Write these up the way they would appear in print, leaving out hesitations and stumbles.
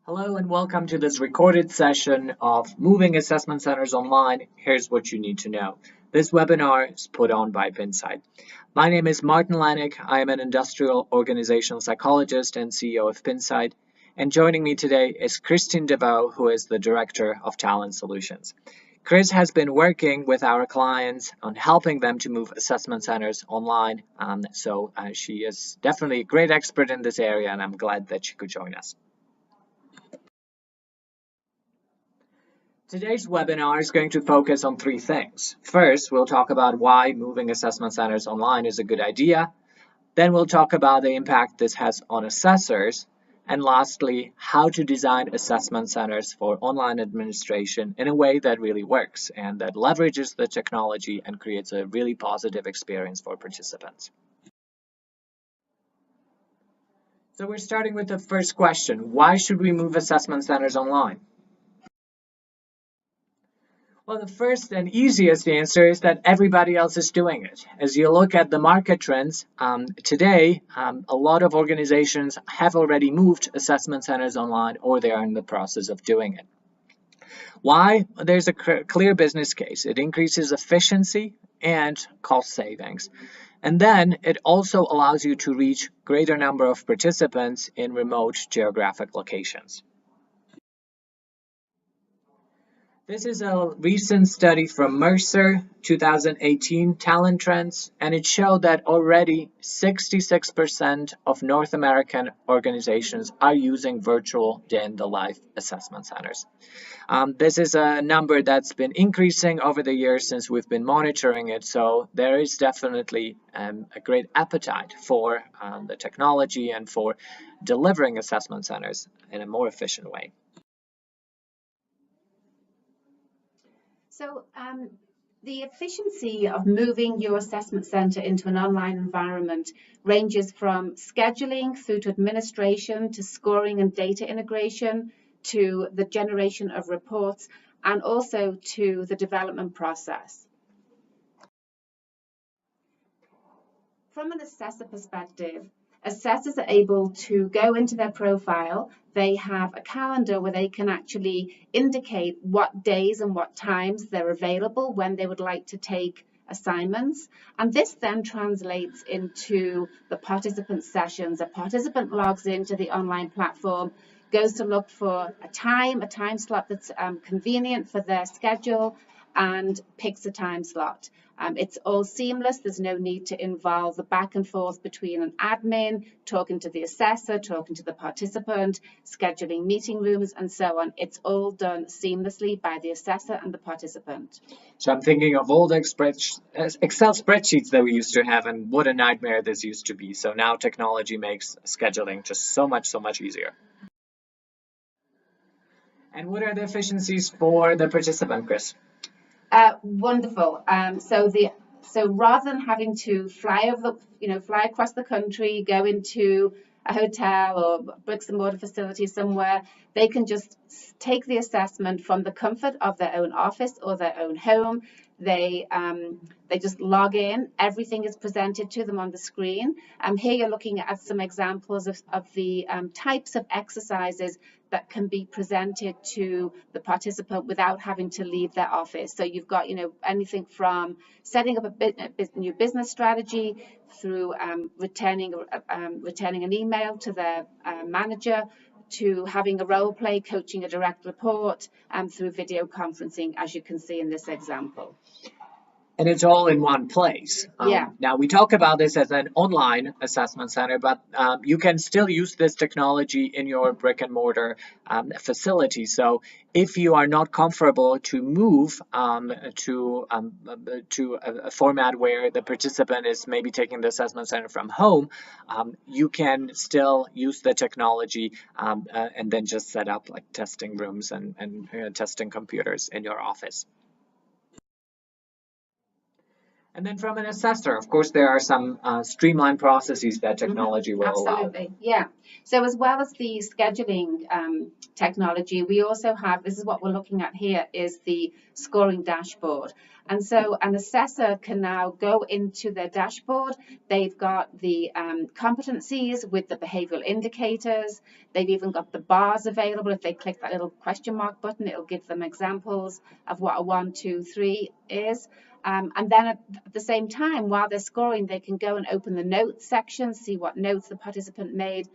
Hello and welcome to this recorded session of Moving Assessment Centers Online. Here's what you need to know. This webinar is put on by Pinside. My name is Martin Lanik. I am an industrial organizational psychologist and CEO of Pinside. And joining me today is Christine DeVoe, who is the Director of Talent Solutions. Chris has been working with our clients on helping them to move assessment centers online. So she is definitely a great expert in this area, and I'm glad that she could join us. Today's webinar is going to focus on three things. First, we'll talk about why moving assessment centers online is a good idea. Then we'll talk about the impact this has on assessors. And lastly, how to design assessment centers for online administration in a way that really works and that leverages the technology and creates a really positive experience for participants. So we're starting with the first question. Why should we move assessment centers online? Well, the first and easiest answer is that everybody else is doing it. As you look at the market trends, today, a lot of organizations have already moved assessment centers online or they are in the process of doing it. Why? There's a clear business case. It increases efficiency and cost savings. And then it also allows you to reach greater number of participants in remote geographic locations. This is a recent study from Mercer, 2018 Talent Trends, and it showed that already 66% of North American organizations are using virtual day-in-the-life assessment centers. This is a number that's been increasing over the years since we've been monitoring it, so there is definitely a great appetite for the technology and for delivering assessment centers in a more efficient way. So the efficiency of moving your assessment center into an online environment ranges from scheduling through to administration, to scoring and data integration, to the generation of reports, and also to the development process. From an assessor perspective, assessors are able to go into their profile. They have a calendar where they can actually indicate what days and what times they're available when they would like to take assignments. And this then translates into the participant sessions. A participant logs into the online platform, goes to look for a time slot that's convenient for their schedule, and picks a time slot. It's all seamless. There's no need to involve the back and forth between an admin, talking to the assessor, talking to the participant, scheduling meeting rooms, and so on. It's all done seamlessly by the assessor and the participant. So I'm thinking of all the Excel spreadsheets that we used to have and what a nightmare this used to be. So now technology makes scheduling just so much easier. And what are the efficiencies for the participant, Chris? Wonderful. So rather than having to fly across the country, go into a hotel or bricks and mortar facility somewhere, they can just take the assessment from the comfort of their own office or their own home. They just log in. Everything is presented to them on the screen. Here you're looking at some examples of the types of exercises that can be presented to the participant without having to leave their office. So you've got, anything from setting up a new business strategy through returning an email to their manager, to having a role play, coaching a direct report, through video conferencing, as you can see in this example. And it's all in one place. Yeah. Now, we talk about this as an online assessment center, but you can still use this technology in your brick and mortar facility. So if you are not comfortable to move to a format where the participant is maybe taking the assessment center from home, you can still use the technology and then just set up like testing rooms and testing computers in your office. And then from an assessor, of course, there are some streamlined processes that technology will allow. Absolutely, yeah. So as well as the scheduling technology, we also have, this is what we're looking at here, is the scoring dashboard. And so an assessor can now go into their dashboard. They've got the competencies with the behavioral indicators. They've even got the bars available. If they click that little question mark button, it'll give them examples of what a 1, 2, 3 is. And then at the same time, while they're scoring, they can go and open the notes section, see what notes the participant made,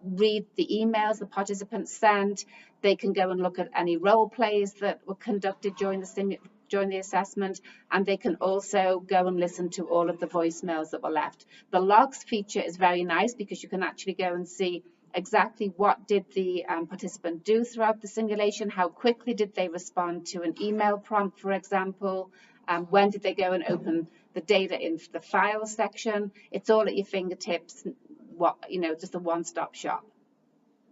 read the emails the participants sent. They can go and look at any role plays that were conducted during the assessment, and they can also go and listen to all of the voicemails that were left. The logs feature is very nice because you can actually go and see exactly what did the participant do throughout the simulation, how quickly did they respond to an email prompt, for example, when did they go and open the data in the file section. It's all at your fingertips, just a one-stop shop.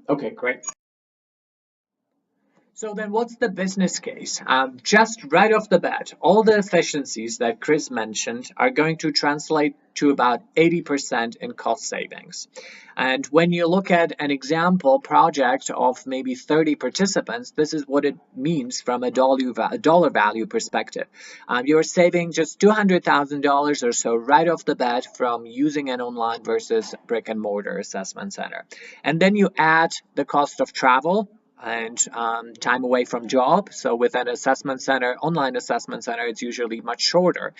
Okay, great. So then what's the business case? Just right off the bat, all the efficiencies that Chris mentioned are going to translate to about 80% in cost savings. And when you look at an example project of maybe 30 participants, this is what it means from a dollar value perspective. You're saving just $200,000 or so right off the bat from using an online versus brick and mortar assessment center. And then you add the cost of travel and time away from job. So with an assessment center, online assessment center, it's usually much shorter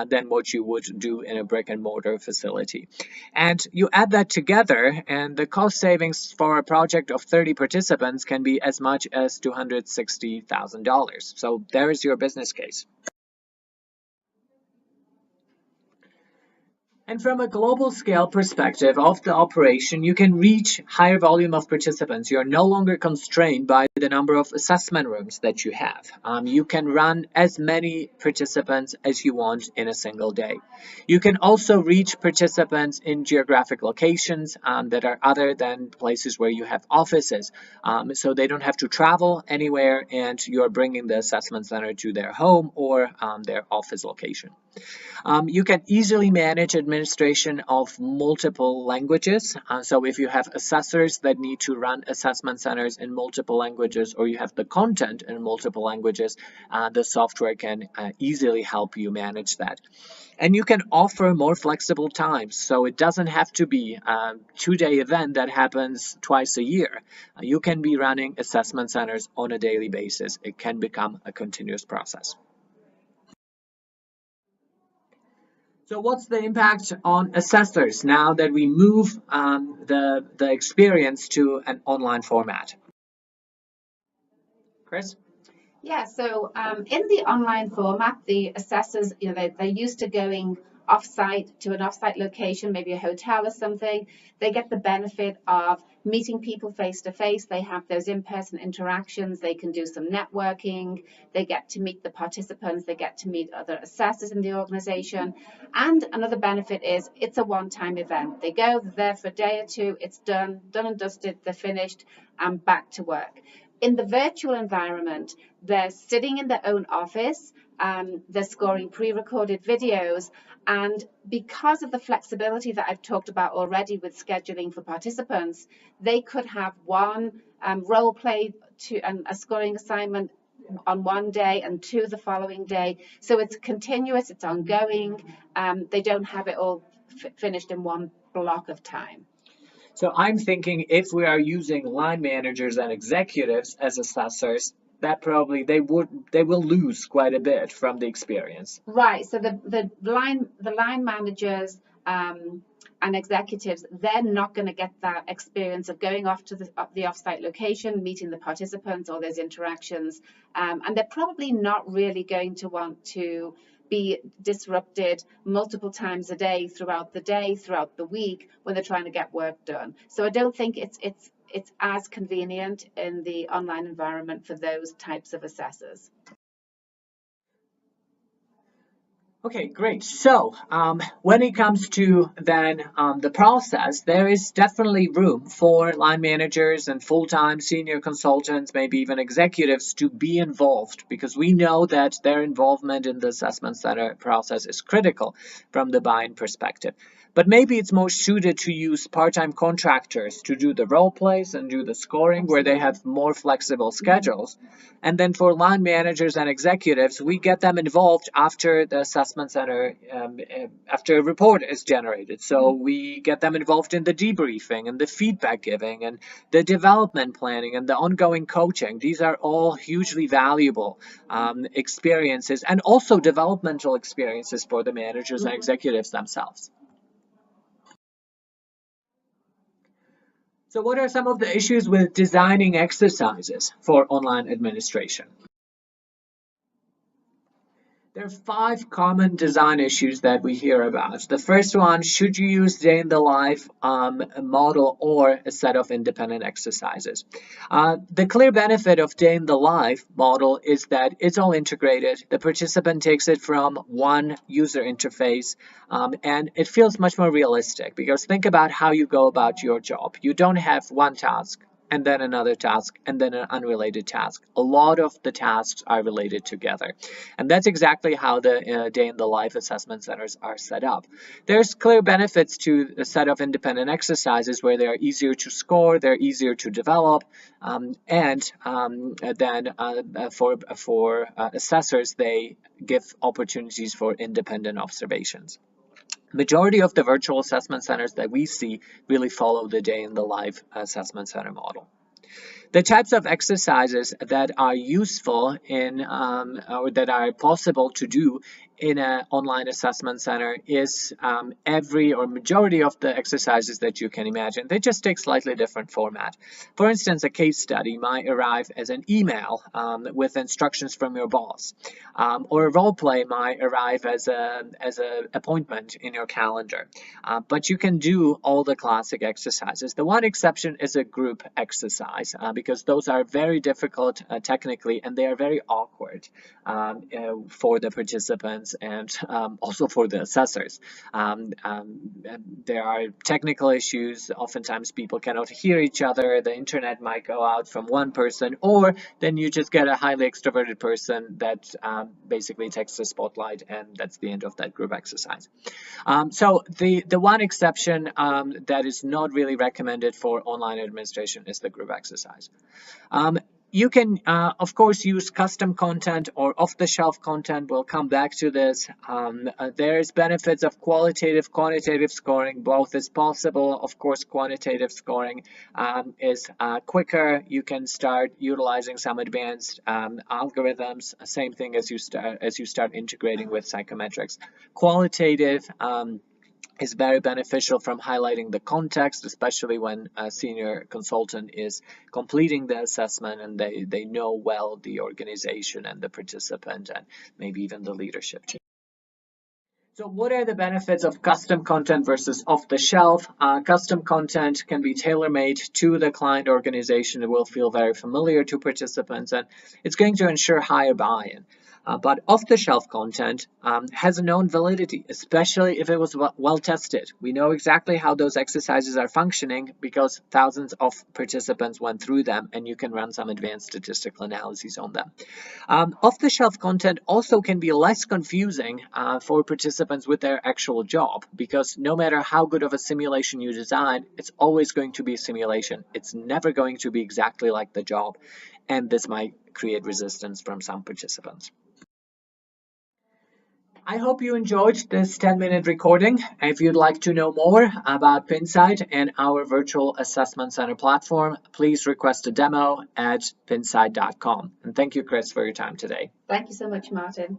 than what you would do in a brick and mortar facility. And you add that together and the cost savings for a project of 30 participants can be as much as $260,000. So there is your business case. And from a global scale perspective of the operation, you can reach higher volume of participants. You're no longer constrained by the number of assessment rooms that you have. You can run as many participants as you want in a single day. You can also reach participants in geographic locations that are other than places where you have offices. So they don't have to travel anywhere and you're bringing the assessment center to their home or their office location. You can easily manage administration of multiple languages. So if you have assessors that need to run assessment centers in multiple languages or you have the content in multiple languages, the software can easily help you manage that. And you can offer more flexible times. So it doesn't have to be a 2-day event that happens twice a year. You can be running assessment centers on a daily basis. It can become a continuous process. So what's the impact on assessors now that we move the experience to an online format? Chris? Yeah, so in the online format, the assessors, they're used to going off-site to an off-site location, maybe a hotel or something. They get the benefit of meeting people face-to-face. They have those in-person interactions. They can do some networking. They get to meet the participants. They get to meet other assessors in the organization. And another benefit is it's a one-time event. They go, they're there for a day or two. It's done and dusted. They're finished and back to work. In the virtual environment, they're sitting in their own office, they're scoring pre-recorded videos, and because of the flexibility that I've talked about already with scheduling for participants, they could have one role play and a scoring assignment on one day and 2 the following day. So it's continuous, it's ongoing. They don't have it all finished in one block of time. So I'm thinking if we are using line managers and executives as assessors, that probably they will lose quite a bit from the experience. Right. So the line managers and executives, they're not going to get that experience of going off to the offsite location, meeting the participants, all those interactions, and they're probably not really going to want to be disrupted multiple times a day, throughout the week, when they're trying to get work done. So I don't think it's as convenient in the online environment for those types of assessors. Okay, great. So when it comes to then the process, there is definitely room for line managers and full-time senior consultants, maybe even executives, to be involved, because we know that their involvement in the assessment center process is critical from the buying perspective. But maybe it's more suited to use part-time contractors to do the role plays and do the scoring, where they have more flexible schedules. And then for line managers and executives, we get them involved after the assessment center, after a report is generated. So we get them involved in the debriefing and the feedback giving and the development planning and the ongoing coaching. These are all hugely valuable experiences, and also developmental experiences for the managers and executives themselves. So what are some of the issues with designing exercises for online administration? There are 5 common design issues that we hear about. The first one, should you use day in the life model or a set of independent exercises? The clear benefit of day in the life model is that it's all integrated. The participant takes it from one user interface, and it feels much more realistic, because think about how you go about your job. You don't have one task and then another task, and then an unrelated task. A lot of the tasks are related together. And that's exactly how the day in the life assessment centers are set up. There's clear benefits to a set of independent exercises where they are easier to score, they're easier to develop, and then for assessors, they give opportunities for independent observations. Majority of the virtual assessment centers that we see really follow the day in the life assessment center model. The types of exercises that are useful in or that are possible to do in an online assessment center is every or majority of the exercises that you can imagine. They just take slightly different format. For instance, a case study might arrive as an email with instructions from your boss, or a role play might arrive as a appointment in your calendar. But you can do all the classic exercises. The one exception is a group exercise, because those are very difficult technically, and they are very awkward for the participants and also for the assessors. There are technical issues. Oftentimes people cannot hear each other. The internet might go out from one person, or then you just get a highly extroverted person that basically takes the spotlight, and that's the end of that group exercise. So the one exception that is not really recommended for online administration is the group exercise. You can, of course, use custom content or off-the-shelf content. We'll come back to this. There's benefits of qualitative, quantitative scoring. Both is possible. Of course, quantitative scoring is quicker. You can start utilizing some advanced algorithms. Same thing as you start integrating with psychometrics. Qualitative is very beneficial from highlighting the context, especially when a senior consultant is completing the assessment and they know well the organization and the participant and maybe even the leadership team. So what are the benefits of custom content versus off-the-shelf? Custom content can be tailor-made to the client organization. It will feel very familiar to participants, and it's going to ensure higher buy-in. But off-the-shelf content has a known validity, especially if it was well tested. We know exactly how those exercises are functioning because thousands of participants went through them, and you can run some advanced statistical analyses on them. Off-the-shelf content also can be less confusing for participants with their actual job, because no matter how good of a simulation you design, it's always going to be a simulation. It's never going to be exactly like the job, and this might create resistance from some participants. I hope you enjoyed this 10-minute recording. If you'd like to know more about Pinsight and our virtual assessment center platform, please request a demo at pinsight.com. And thank you, Chris, for your time today. Thank you so much, Martin.